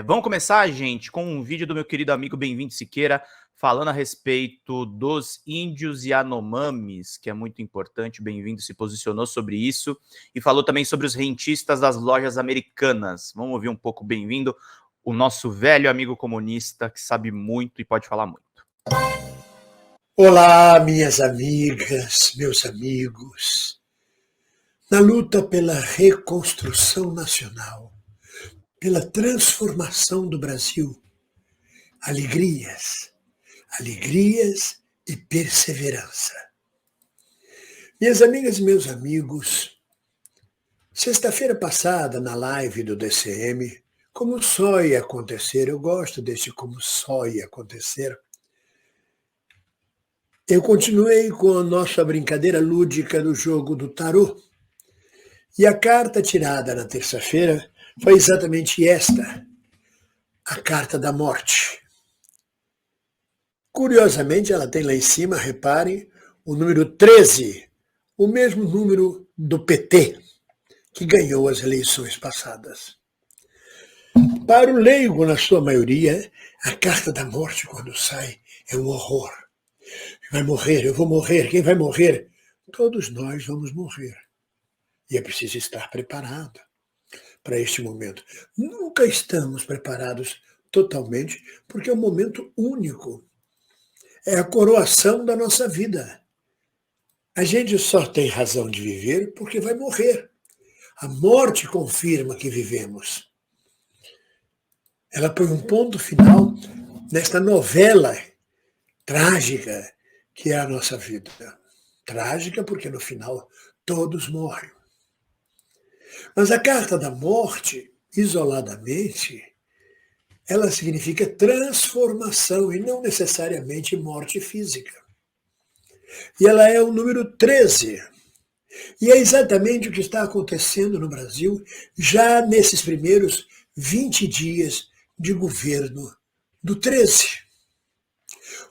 Vamos começar, gente, com um vídeo do meu querido amigo Bem-vindo Siqueira, falando a respeito dos índios Yanomamis, que é muito importante. O Bem-vindo se posicionou sobre isso e falou também sobre os rentistas das lojas americanas. Vamos ouvir um pouco o Bem-vindo, o nosso velho amigo comunista, que sabe muito e pode falar muito. Olá, minhas amigas, meus amigos. Na luta pela reconstrução nacional, pela transformação do Brasil, alegrias, alegrias e perseverança. Minhas amigas e meus amigos, sexta-feira passada, na live do DCM, como só ia acontecer, eu gosto deste como só ia acontecer, eu continuei com a nossa brincadeira lúdica do jogo do tarô. E a carta tirada na terça-feira foi exatamente esta, a carta da morte. Curiosamente, ela tem lá em cima, reparem, o número 13, o mesmo número do PT, que ganhou as eleições passadas. Para o leigo, na sua maioria, a carta da morte, quando sai, é um horror. Vai morrer, eu vou morrer, quem vai morrer? Todos nós vamos morrer. E é preciso estar preparado para este momento. Nunca estamos preparados totalmente, porque é um momento único. É a coroação da nossa vida. A gente só tem razão de viver porque vai morrer. A morte confirma que vivemos. Ela põe um ponto final nesta novela trágica que é a nossa vida. Trágica porque no final todos morrem. Mas a carta da morte, isoladamente, ela significa transformação e não necessariamente morte física. E ela é o número 13. E é exatamente o que está acontecendo no Brasil já nesses primeiros 20 dias de governo do 13.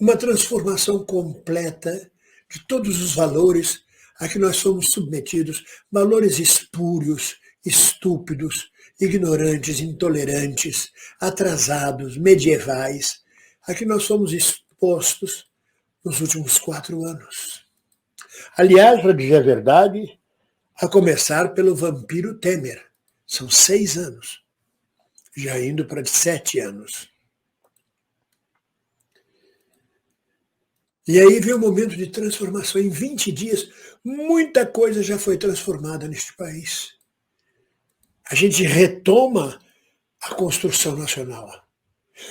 Uma transformação completa de todos os valores a que nós somos submetidos, valores espúrios, estúpidos, ignorantes, intolerantes, atrasados, medievais, a que nós somos expostos nos últimos 4 anos. Aliás, para dizer a verdade, a começar pelo vampiro Temer. São 6 anos, já indo para 7 anos. E aí vem um momento de transformação. Em 20 dias, muita coisa já foi transformada neste país. A gente retoma a construção nacional,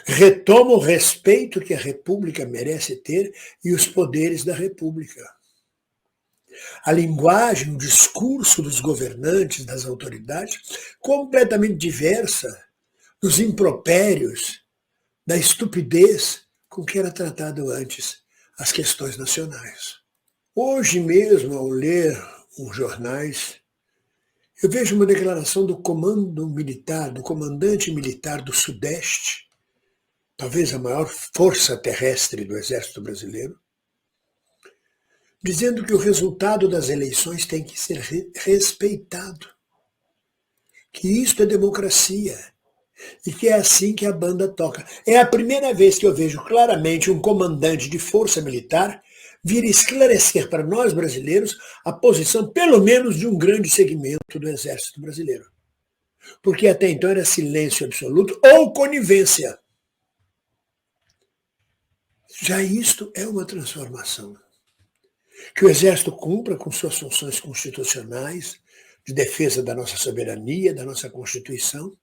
retoma o respeito que a República merece ter e os poderes da República. A linguagem, o discurso dos governantes, das autoridades, completamente diversa dos impropérios, da estupidez com que era tratado antes as questões nacionais. Hoje mesmo, ao ler os jornais, eu vejo uma declaração do comando militar, do comandante militar do Sudeste, talvez a maior força terrestre do Exército Brasileiro, dizendo que o resultado das eleições tem que ser respeitado, que isto é democracia e que é assim que a banda toca. É a primeira vez que eu vejo claramente um comandante de força militar vir esclarecer para nós brasileiros a posição, pelo menos, de um grande segmento do Exército Brasileiro. Porque até então era silêncio absoluto ou conivência. Já isto é uma transformação. Que o Exército cumpra com suas funções constitucionais, de defesa da nossa soberania, da nossa Constituição,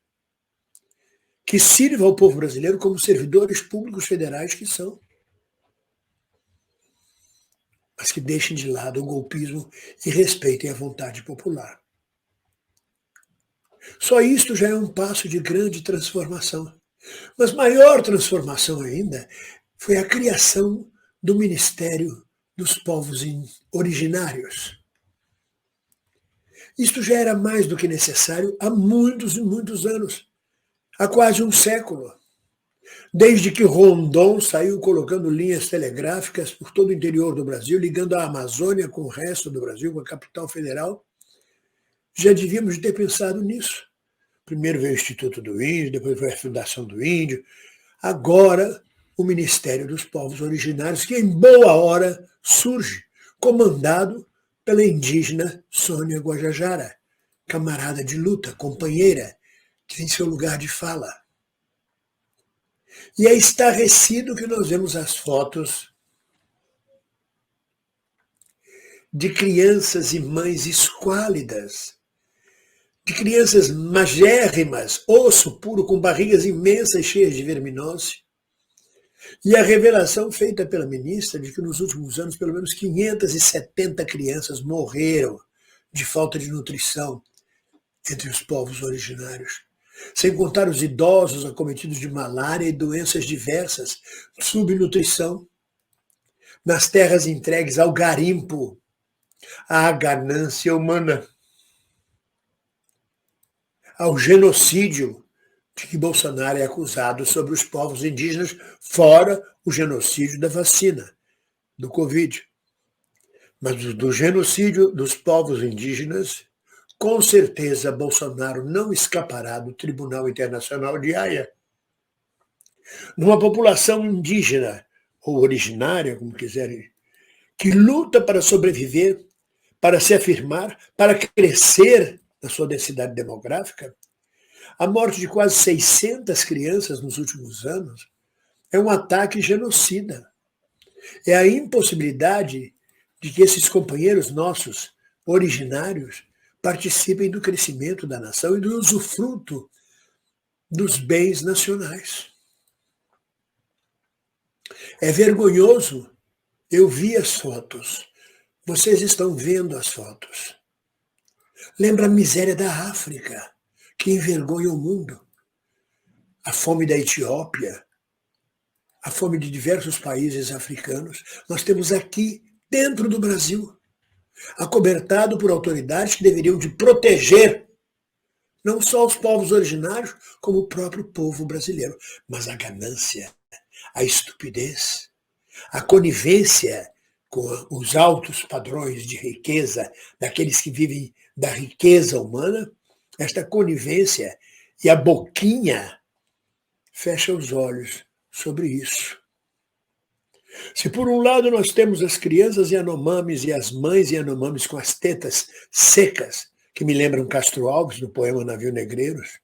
que sirva ao povo brasileiro como servidores públicos federais que são, mas que deixem de lado o golpismo e respeitem a vontade popular. Só isto já é um passo de grande transformação. Mas maior transformação ainda foi a criação do Ministério dos Povos Originários. Isto já era mais do que necessário há muitos e muitos anos, há quase um século. Desde que Rondon saiu colocando linhas telegráficas por todo o interior do Brasil, ligando a Amazônia com o resto do Brasil, com a capital federal, já devíamos ter pensado nisso. Primeiro veio o Instituto do Índio, depois veio a Fundação do Índio. Agora, o Ministério dos Povos Originários, que em boa hora surge, comandado pela indígena Sônia Guajajara, camarada de luta, companheira, que tem seu lugar de fala. E é estarrecido que nós vemos as fotos de crianças e mães esquálidas, de crianças magérrimas, osso puro, com barrigas imensas, cheias de verminose. E a revelação feita pela ministra de que nos últimos anos pelo menos 570 crianças morreram de falta de nutrição entre os povos originários, sem contar os idosos acometidos de malária e doenças diversas, subnutrição, nas terras entregues ao garimpo, à ganância humana, ao genocídio de que Bolsonaro é acusado sobre os povos indígenas, fora o genocídio da vacina, do Covid. Mas do genocídio dos povos indígenas, com certeza Bolsonaro não escapará do Tribunal Internacional de Haia. Numa população indígena, ou originária, como quiserem, que luta para sobreviver, para se afirmar, para crescer na sua densidade demográfica, a morte de quase 600 crianças nos últimos anos é um ataque genocida. É a impossibilidade de que esses companheiros nossos, originários, participem do crescimento da nação e do usufruto dos bens nacionais. É vergonhoso. Eu vi as fotos. Vocês estão vendo as fotos. Lembra a miséria da África, que envergonha o mundo. A fome da Etiópia, a fome de diversos países africanos. Nós temos aqui, dentro do Brasil, acobertado por autoridades que deveriam de proteger não só os povos originários, como o próprio povo brasileiro. Mas a ganância, a estupidez, a conivência com os altos padrões de riqueza daqueles que vivem da riqueza humana, esta conivência e a boquinha fecha os olhos sobre isso. Se por um lado nós temos as crianças Yanomamis e as mães Yanomamis com as tetas secas, que me lembram Castro Alves no poema Navio Negreiros,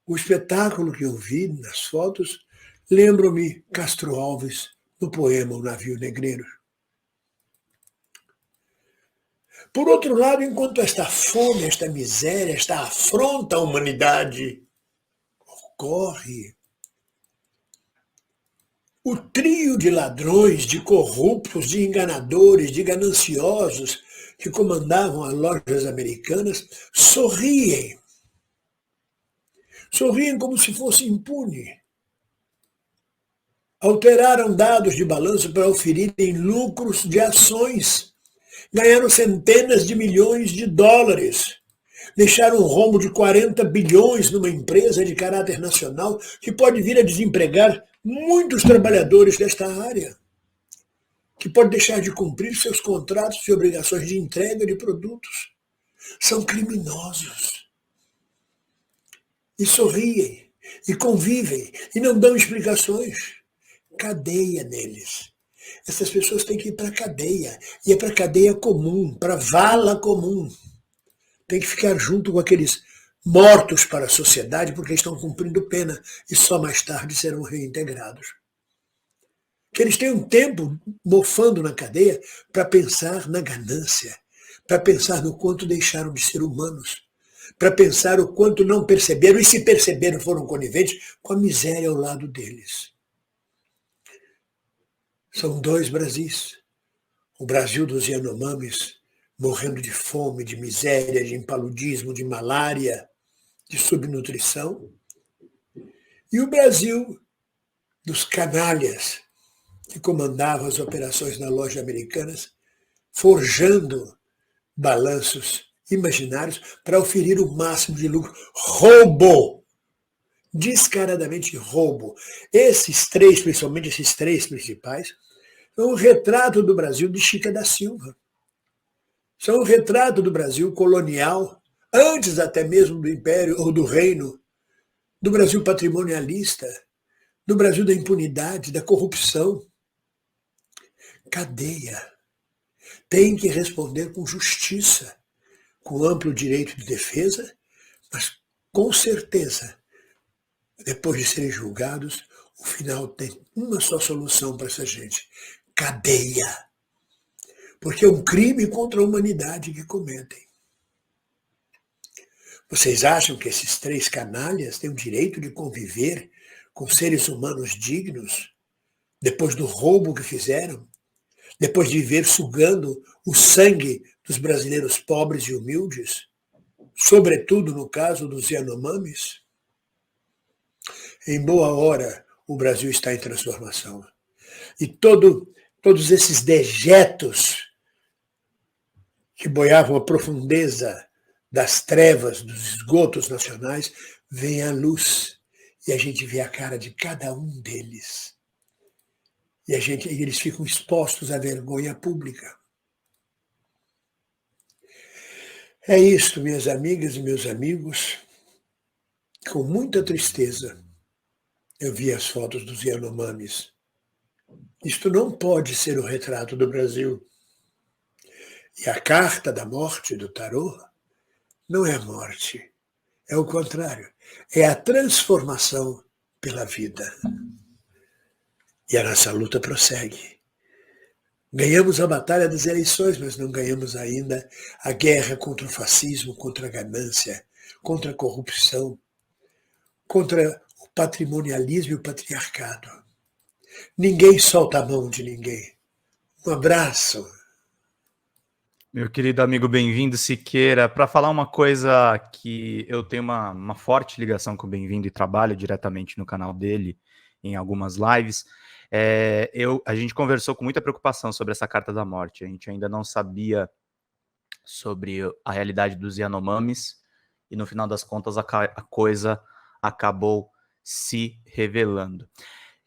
o espetáculo que eu vi nas fotos lembra-me Castro Alves no poema O Navio Negreiros. Por outro lado, enquanto esta fome, esta miséria, esta afronta à humanidade ocorre, o trio de ladrões, de corruptos, de enganadores, de gananciosos que comandavam as lojas americanas sorriem. Sorriem como se fosse impune. Alteraram dados de balanço para oferirem lucros de ações. Ganharam centenas de milhões de dólares. Deixaram um rombo de 40 bilhões numa empresa de caráter nacional que pode vir a desempregar muitos trabalhadores desta área, que pode deixar de cumprir seus contratos e obrigações de entrega de produtos. São criminosos. E sorriem, e convivem, e não dão explicações. Cadeia neles. Essas pessoas têm que ir para a cadeia, e é para a cadeia comum, para a vala comum. Tem que ficar junto com aqueles mortos para a sociedade porque estão cumprindo pena e só mais tarde serão reintegrados. Que eles tenham tempo mofando na cadeia para pensar na ganância, para pensar no quanto deixaram de ser humanos, para pensar o quanto não perceberam e se perceberam foram coniventes com a miséria ao lado deles. São dois Brasis. O Brasil dos Yanomamis, morrendo de fome, de miséria, de impaludismo, de malária, de subnutrição. E o Brasil dos canalhas, que comandavam as operações na loja americanas, forjando balanços imaginários para oferir o máximo de lucro. Roubo! Descaradamente roubo. Esses três, principalmente esses três principais, são um retrato do Brasil de Chica da Silva. São um retrato do Brasil colonial, antes até mesmo do Império ou do Reino do Brasil patrimonialista, do Brasil da impunidade, da corrupção. Cadeia. Tem que responder com justiça, com amplo direito de defesa, mas com certeza, depois de serem julgados, o final tem uma só solução para essa gente: cadeia. Porque é um crime contra a humanidade que cometem. Vocês acham que esses 3 canalhas têm o direito de conviver com seres humanos dignos, depois do roubo que fizeram, depois de viver sugando o sangue dos brasileiros pobres e humildes, sobretudo no caso dos Yanomamis? Em boa hora, o Brasil está em transformação. E todos esses dejetos que boiavam a profundeza das trevas, dos esgotos nacionais, vêm à luz. E a gente vê a cara de cada um deles. E eles ficam expostos à vergonha pública. É isto, minhas amigas e meus amigos. Com muita tristeza, eu vi as fotos dos Yanomamis. Isto não pode ser o retrato do Brasil. E a carta da morte do tarô não é a morte, é o contrário, é a transformação pela vida. E a nossa luta prossegue. Ganhamos a batalha das eleições, mas não ganhamos ainda a guerra contra o fascismo, contra a ganância, contra a corrupção, contra o patrimonialismo e o patriarcado. Ninguém solta a mão de ninguém. Um abraço. Meu querido amigo, bem-vindo, Siqueira. Para falar uma coisa que eu tenho uma forte ligação com o Bem-vindo e trabalho diretamente no canal dele, em algumas lives, a gente conversou com muita preocupação sobre essa carta da morte. A gente ainda não sabia sobre a realidade dos Yanomamis e, no final das contas, a coisa acabou se revelando.